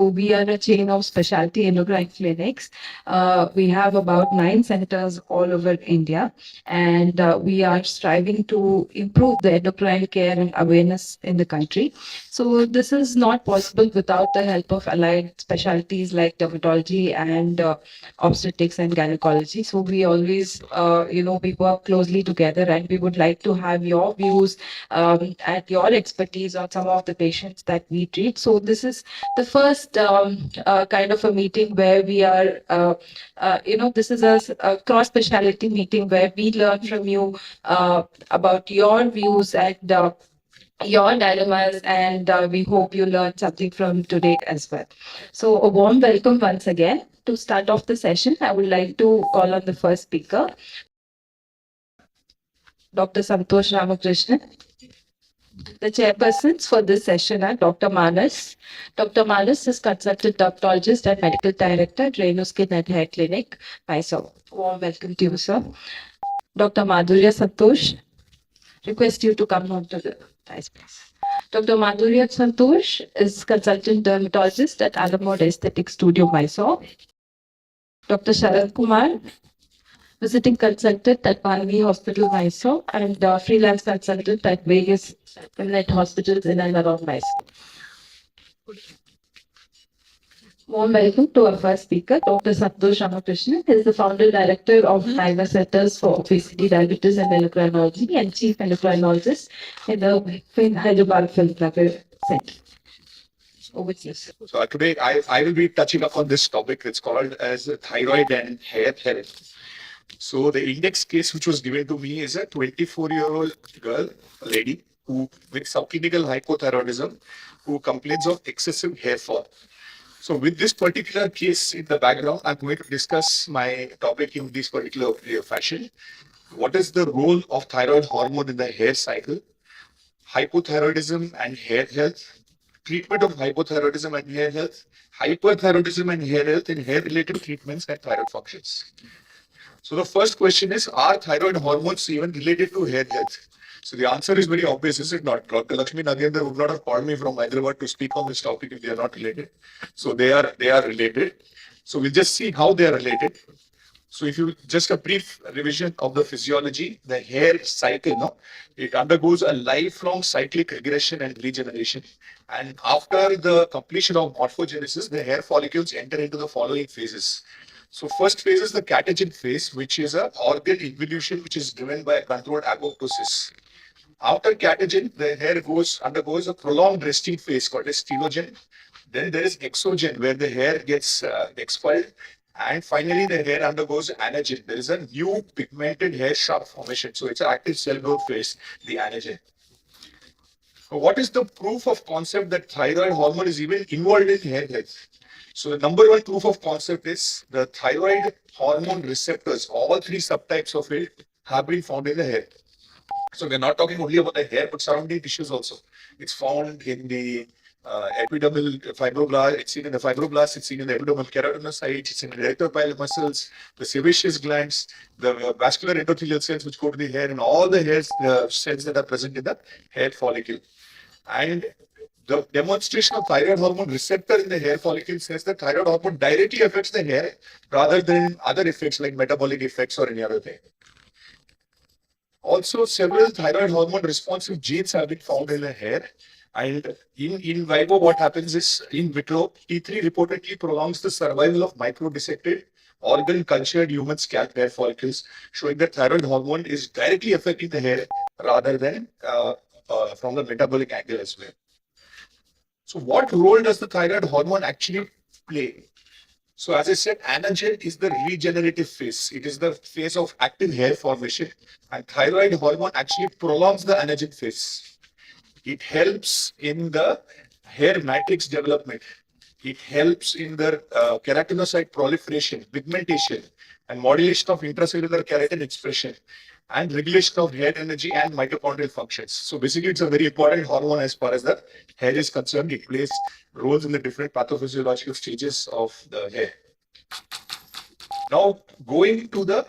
We are a chain of specialty endocrine clinics. We have about 9 centers all over India, and we are striving to improve the endocrine care and awareness in the country. So this is not possible without the help of allied specialties like dermatology and obstetrics and gynecology. So we always, we work closely together, and we would like to have your views and your expertise on some of the patients that we treat. So this is the first kind of a meeting where we are, this is a cross speciality meeting where we learn from you about your views and your dilemmas, and we hope you learned something from today as well. So, a warm welcome once again. To start off the session, I would like to call on the first speaker, Dr. Santosh Ramakrishnan. The chairpersons for this session are Dr. Manas. Dr. Manas is consultant dermatologist and medical director at Renu Skin and Hair Clinic, Mysuru. Warm welcome to you, sir. Dr. Madhurya Santosh, request you to come on to the dais, please. Dr. Madhurya Santosh is consultant dermatologist at Alamode Aesthetic Studio, Mysore. Dr. Sharad Kumar, visiting consultant at Palvi Hospital, Mysore, and freelance consultant at various Net hospitals in and around Mysore. Warm welcome to our first speaker, Dr. Santosh Ramakrishnan. He is the founder director of Magna Centers for Obesity, Diabetes, and Endocrinology, and chief endocrinologist in the Hyderabad Filmnagar Center. Over to you, sir. So today I will be touching upon this topic. It's called as thyroid and hair health. So the index case which was given to me is a 24-year-old girl, a lady, who with subclinical hypothyroidism, who complains of excessive hair fall. So with this particular case in the background, I'm going to discuss my topic in this particular fashion. What is the role of thyroid hormone in the hair cycle? Hypothyroidism and hair health. Treatment of hypothyroidism and hair health. Hyperthyroidism and hair health, and hair-related treatments and thyroid functions. So the first question is, are thyroid hormones even related to hair health? So the answer is very obvious, is it not? Dr. Lakshmi Nagendra would not have called me from Hyderabad to speak on this topic if they are not related. So they are related. So we'll just see how they are related. So if you just a brief revision of the physiology, the hair cycle, it undergoes a lifelong cyclic regression and regeneration. And after the completion of morphogenesis, the hair follicles enter into the following phases. So first phase is the catagen phase, which is an organ involution which is driven by a controlled apoptosis. After catagen, the hair undergoes a prolonged resting phase called as telogen. Then there is exogen, where the hair gets expelled. And finally, the hair undergoes anagen. There is a new pigmented hair shaft formation. So it's an active cell growth phase, the anagen. So what is the proof of concept that thyroid hormone is even involved in hair health? So the number one proof of concept is the thyroid hormone receptors. All three subtypes of it have been found in the hair. So we're not talking only about the hair, but surrounding tissues also. It's found in the epidermal fibroblast, it's seen in the fibroblasts, it's seen in the epidermal keratinocytes, it's in the erectopile muscles, the sebaceous glands, the vascular endothelial cells which go to the hair, and all the hair cells that are present in the hair follicle. And the demonstration of thyroid hormone receptor in the hair follicle says that thyroid hormone directly affects the hair rather than other effects like metabolic effects or any other thing. Also, several thyroid hormone responsive genes have been found in the hair. And in vivo, what happens is, in vitro, T3 reportedly prolongs the survival of micro-dissected organ cultured human scalp hair follicles, showing that thyroid hormone is directly affecting the hair rather than from the metabolic angle as well. So what role does the thyroid hormone actually play? So as I said, anagen is the regenerative phase. It is the phase of active hair formation, and thyroid hormone actually prolongs the anagen phase. It helps in the hair matrix development. It helps in the keratinocyte proliferation, pigmentation, and modulation of intracellular keratin expression, and regulation of hair energy and mitochondrial functions. So basically, it's a very important hormone as far as the hair is concerned. It plays roles in the different pathophysiological stages of the hair. Now, going to the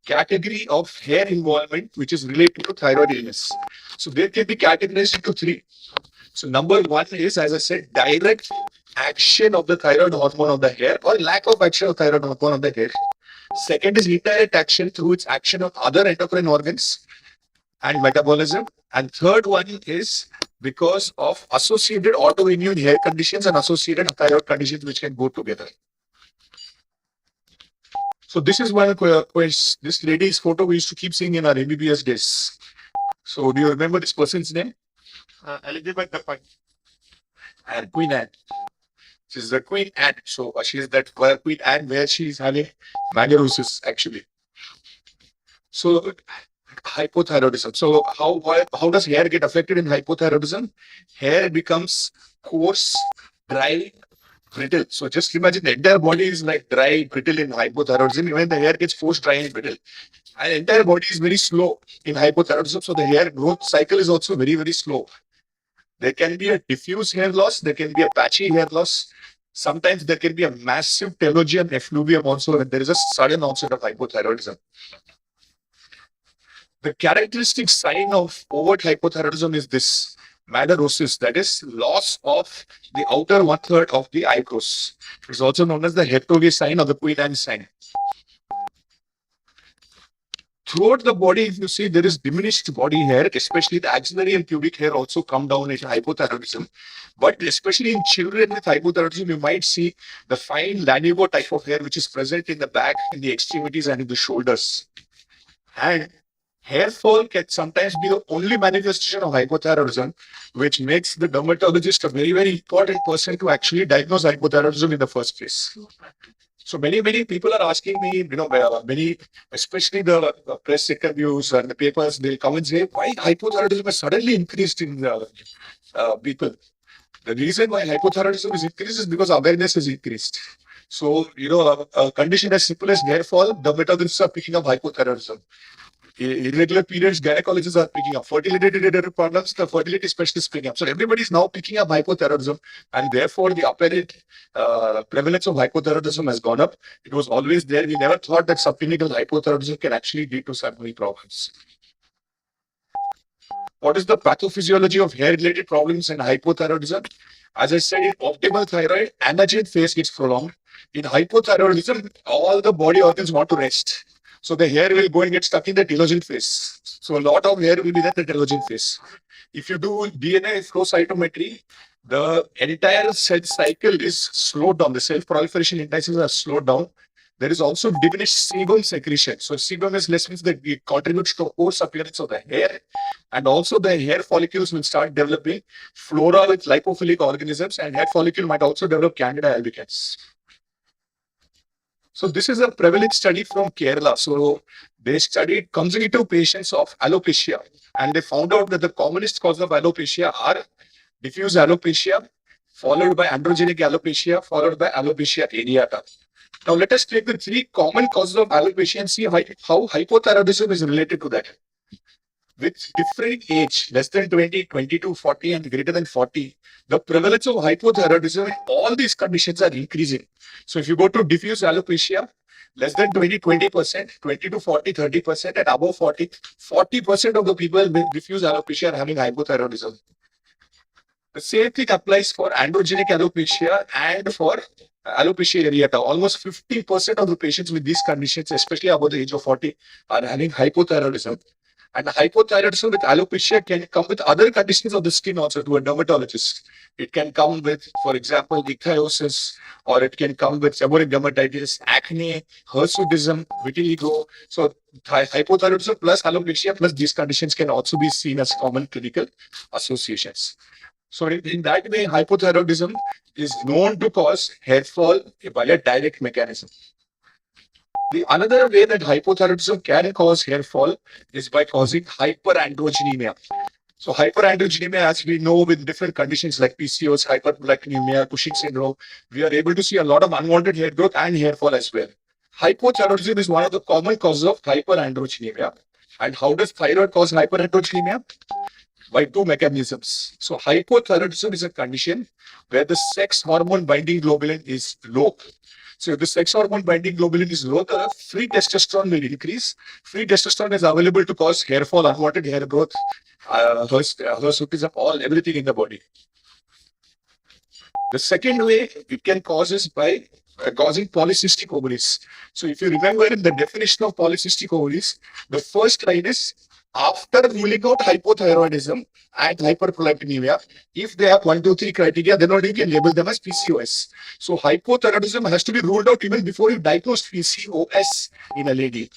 category of hair involvement, which is related to thyroid illness. So they can be categorized into three. So number one is, as I said, direct action of the thyroid hormone on the hair or lack of action of thyroid hormone on the hair. Second is indirect action through its action on other endocrine organs and metabolism. And third one is because of associated autoimmune hair conditions and associated thyroid conditions which can go together. So this is one question. This lady's photo we used to keep seeing in our MBBS days. So do you remember this person's name? Elizabeth and Queen Anne. She's the Queen Anne. So she's that Queen Anne where she's having mannerisms actually. So hypothyroidism. So how does hair get affected in hypothyroidism? Hair becomes coarse, dry, brittle. So just imagine the entire body is like dry, brittle in hypothyroidism. Even the hair gets forced dry and brittle. And the entire body is very slow in hypothyroidism. So the hair growth cycle is also very, very slow. There can be a diffuse hair loss. There can be a patchy hair loss. Sometimes there can be a massive telogen effluvium also when there is a sudden onset of hypothyroidism. The characteristic sign of overt hypothyroidism is this madarosis, that is loss of the outer one third of the eyebrows. It is also known as the Heptoge sign or the Queen Anne sign. Throughout the body, if you see, there is diminished body hair, especially the axillary and pubic hair also come down in hypothyroidism. But especially in children with hypothyroidism, you might see the fine lanugo type of hair which is present in the back, in the extremities and in the shoulders. And hair fall can sometimes be the only manifestation of hypothyroidism, which makes the dermatologist a very, very important person to actually diagnose hypothyroidism in the first place. So many people are asking me, especially the press interviews and the papers, they'll come and say, why hypothyroidism has suddenly increased in people? The reason why hypothyroidism is increased is because awareness has increased. So, a condition as simple as hair fall, dermatologists are picking up hypothyroidism. Irregular periods, gynecologists are picking up. Fertility-related problems, the fertility specialists picking up. So everybody is now picking up hypothyroidism, and therefore the apparent prevalence of hypothyroidism has gone up. It was always there. We never thought that subclinical hypothyroidism can actually lead to so many problems. What is the pathophysiology of hair-related problems and hypothyroidism? As I said, in optimal thyroid, anagen phase gets prolonged. In hypothyroidism, all the body organs want to rest. So the hair will go and get stuck in the telogen phase. So a lot of hair will be in the telogen phase. If you do DNA flow cytometry, the entire cell cycle is slowed down. The cell proliferation indices are slowed down. There is also diminished sebum secretion. So sebum is less, means that it contributes to coarse appearance of the hair. And also the hair follicles will start developing flora with lipophilic organisms, and hair follicle might also develop Candida albicans. So this is a prevalent study from Kerala. So they studied consecutive patients of alopecia, and they found out that the commonest cause of alopecia are diffuse alopecia, followed by androgenic alopecia, followed by alopecia areata. Now let us take the three common causes of alopecia and see how hypothyroidism is related to that. With different age, less than 20, 22, 40, and greater than 40, the prevalence of hypothyroidism in all these conditions are increasing. So if you go to diffuse alopecia, less than 20, 20%, 20 to 40, 30%, and above 40, 40% of the people with diffuse alopecia are having hypothyroidism. The same thing applies for androgenic alopecia and for alopecia areata. Almost 50% of the patients with these conditions, especially above the age of 40, are having hypothyroidism. And hypothyroidism with alopecia can come with other conditions of the skin also to a dermatologist. It can come with, for example, ichthyosis, or it can come with seborrheic dermatitis, acne, hirsutism, vitiligo. So hypothyroidism plus alopecia plus these conditions can also be seen as common clinical associations. So in that way, hypothyroidism is known to cause hair fall by a direct mechanism. The another way that hypothyroidism can cause hair fall is by causing hyperandrogenemia. So hyperandrogenemia, as we know with different conditions like PCOS, hyperprolactinemia, Cushing syndrome, we are able to see a lot of unwanted hair growth and hair fall as well. Hypothyroidism is one of the common causes of hyperandrogenemia. And how does thyroid cause hyperandrogenemia? by two mechanisms. So hypothyroidism is a condition where the sex hormone binding globulin is low. So if the sex hormone binding globulin is low, the free testosterone will increase. Free testosterone is available to cause hair fall, unwanted hair growth, hirsutism, all everything in the body. The second way it can cause is by causing polycystic ovaries. So if you remember in the definition of polycystic ovaries, the first line is after ruling out hypothyroidism and hyperprolactinemia, if they have 1, 2, 3 criteria, then only you can label them as PCOS. So hypothyroidism has to be ruled out even before you diagnose PCOS in a lady.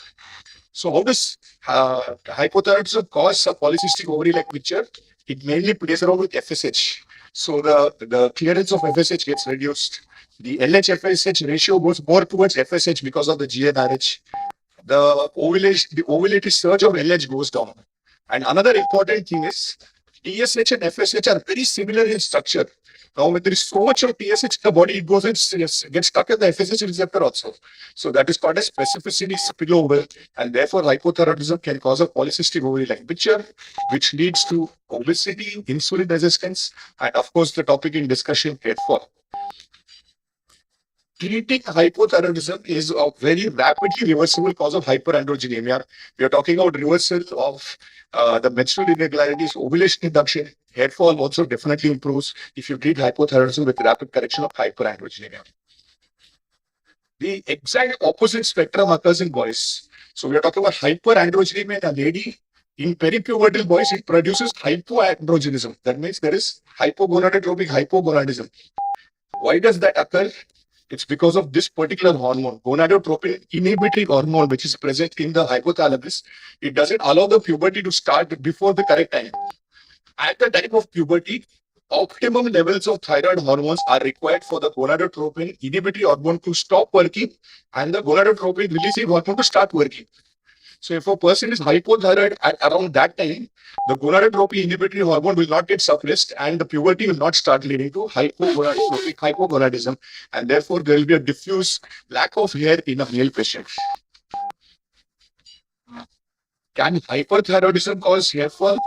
So how does hypothyroidism cause a polycystic ovary-like picture? It mainly plays around with FSH. So the clearance of FSH gets reduced. The LH-FSH ratio goes more towards FSH because of the GnRH. The ovulatory surge of LH goes down. And another important thing is TSH and FSH are very similar in structure. Now, when there is so much of TSH in the body, it goes and gets stuck in the FSH receptor also. So that is called a specificity spillover, and therefore hypothyroidism can cause a polycystic ovary-like picture, which leads to obesity, insulin resistance, and of course the topic in discussion, hair fall. Treating hypothyroidism is a very rapidly reversible cause of hyperandrogenemia. We are talking about reversal of the menstrual irregularities, ovulation induction, hair fall also definitely improves if you treat hypothyroidism with rapid correction of hyperandrogenemia. The exact opposite spectrum occurs in boys. So we are talking about hyperandrogenemia in a lady. In peripubertal boys, it produces hypoandrogenism. That means there is hypogonadotropic hypogonadism. Why does that occur? It's because of this particular hormone, gonadotropin inhibitory hormone, which is present in the hypothalamus. It doesn't allow the puberty to start before the correct time. At the time of puberty, optimum levels of thyroid hormones are required for the gonadotropin inhibitory hormone to stop working and the gonadotropin releasing hormone to start working. So if a person is hypothyroid at around that time, the gonadotropin inhibitory hormone will not get suppressed and the puberty will not start leading to hypogonadotropic hypogonadism, and therefore there will be a diffuse lack of hair in a male patient. Can hyperthyroidism cause hair fall?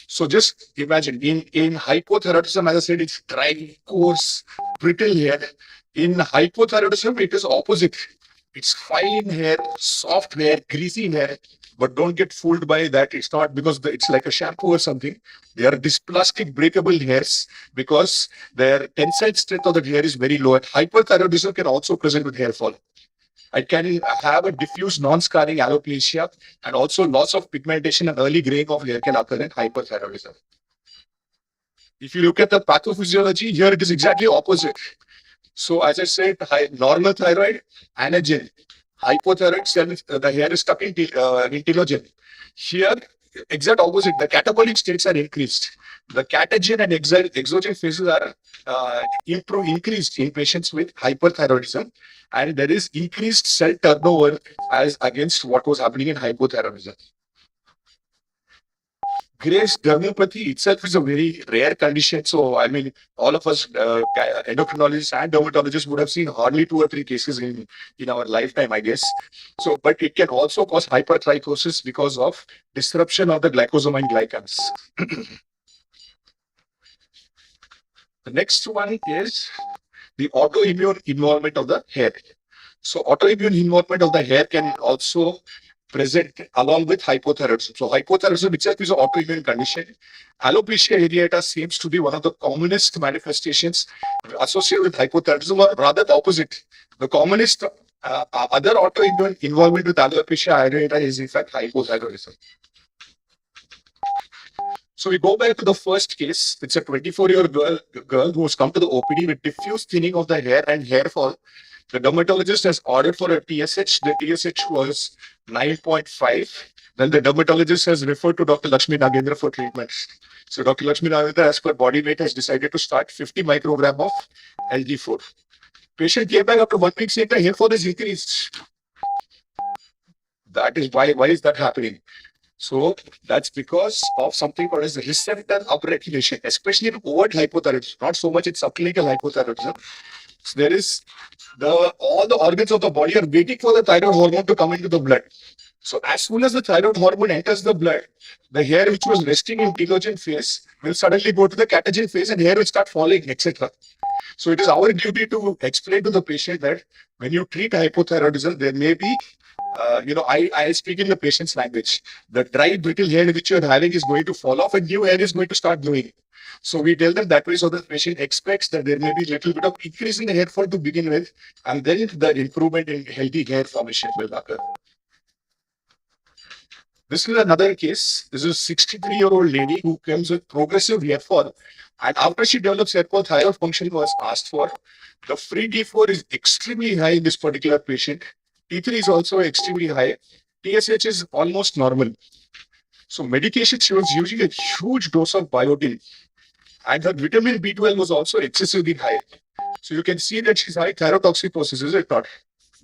So just imagine in hypothyroidism, as I said, it's dry, coarse, brittle hair. In hypothyroidism, it is opposite. It's fine hair, soft hair, greasy hair. But don't get fooled by that. It's not because it's like a shampoo or something. They are dysplastic breakable hairs because their tensile strength of the hair is very low. And hyperthyroidism can also present with hair fall. It can have a diffuse non-scarring alopecia, and also loss of pigmentation and early graying of hair can occur in hyperthyroidism. If you look at the pathophysiology, here it is exactly opposite. So as I said, normal thyroid, anagen. Hypothyroid cells, the hair is stuck in telogen. Here, exact opposite. The catabolic states are increased. The catagen and exogen phases are increased in patients with hyperthyroidism, and there is increased cell turnover as against what was happening in hypothyroidism. Graves' dermopathy itself is a very rare condition. So, I mean, all of us endocrinologists and dermatologists would have seen hardly 2 or 3 cases in our lifetime, I guess. So, but it can also cause hypertrichosis because of disruption of the glycosamine glycans. The next one is the autoimmune involvement of the hair. So, autoimmune involvement of the hair can also present along with hypothyroidism. So hypothyroidism itself is an autoimmune condition. Alopecia areata seems to be one of the commonest manifestations associated with hypothyroidism, or rather the opposite. The commonest other autoimmune involvement with alopecia areata is in fact hypothyroidism. So we go back to the first case. It's a 24-year-old girl who has come to the OPD with diffuse thinning of the hair and hair fall. The dermatologist has ordered for a TSH. The TSH was 9.5. Then the dermatologist has referred to Dr. Lakshmi Nagendra for treatment. So Dr. Lakshmi Nagendra, as per body weight, has decided to start 50 microgram of LG4. Patient came back after 1 week saying the hair fall is increased. That is why is that happening? So that's because of something called as receptor upregulation, especially in overt hypothyroidism, not so much in subclinical hypothyroidism. So there is all the organs of the body are waiting for the thyroid hormone to come into the blood. So as soon as the thyroid hormone enters the blood, the hair which was resting in telogen phase will suddenly go to the catagen phase and hair will start falling, etc. So it is our duty to explain to the patient that when you treat hypothyroidism, there may be, I speak in the patient's language. The dry, brittle hair which you're having is going to fall off and new hair is going to start growing. So we tell them that way so the patient expects that there may be a little bit of increase in the hair fall to begin with, and then the improvement in healthy hair formation will occur. This is another case. This is a 63-year-old lady who comes with progressive hair fall. And after she develops hair fall, thyroid function was asked for. The free T4 is extremely high in this particular patient. T3 is also extremely high. TSH is almost normal. So medication, she was using a huge dose of biotin. And her vitamin B12 was also excessively high. So you can see that she's high thyrotoxicosis, is it not?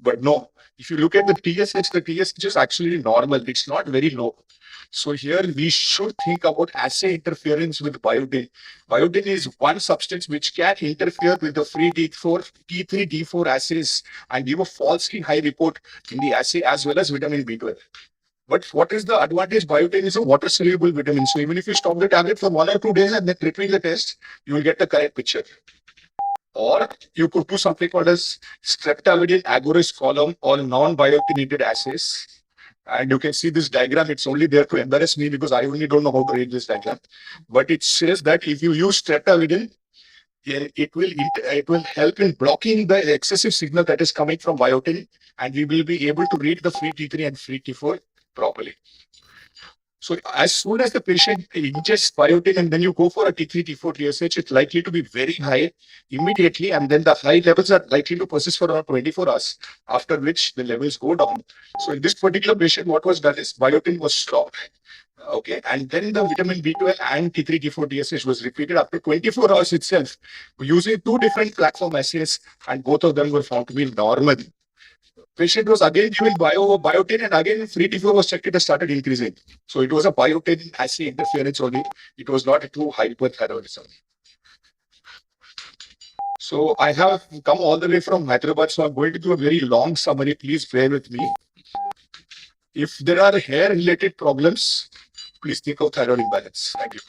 But no, if you look at the TSH is actually normal. It's not very low. So here we should think about assay interference with biotin. Biotin is one substance which can interfere with the free T4, T3, D4 assays and give a falsely high report in the assay as well as vitamin B12. But what is the advantage? Biotin is a water-soluble vitamin. So even if you stop the tablet for 1 or 2 days and then repeat the test, you will get the correct picture. Or you could do something called as streptavidin agonist column or non-biotinated assays. And you can see this diagram. It's only there to embarrass me because I only don't know how to read this diagram. But it says that if you use streptavidin, it will help in blocking the excessive signal that is coming from biotin, and we will be able to read the free T3 and free T4 properly. So as soon as the patient ingests biotin and then you go for a T3, T4, TSH, it's likely to be very high immediately, and then the high levels are likely to persist for around 24 hours, after which the levels go down. So in this particular patient, what was done is biotin was stopped. Okay, and then the vitamin B12 and T3, T4, TSH was repeated after 24 hours itself using 2 different platform assays, and both of them were found to be normal. Patient was again given biotin, and again free T4 was checked. It has started increasing. So it was a biotin assay interference only. It was not a true hyperthyroidism. So I have come all the way from Hyderabad, so I'm going to do a very long summary. Please bear with me. If there are hair-related problems, please think of thyroid imbalance. Thank you.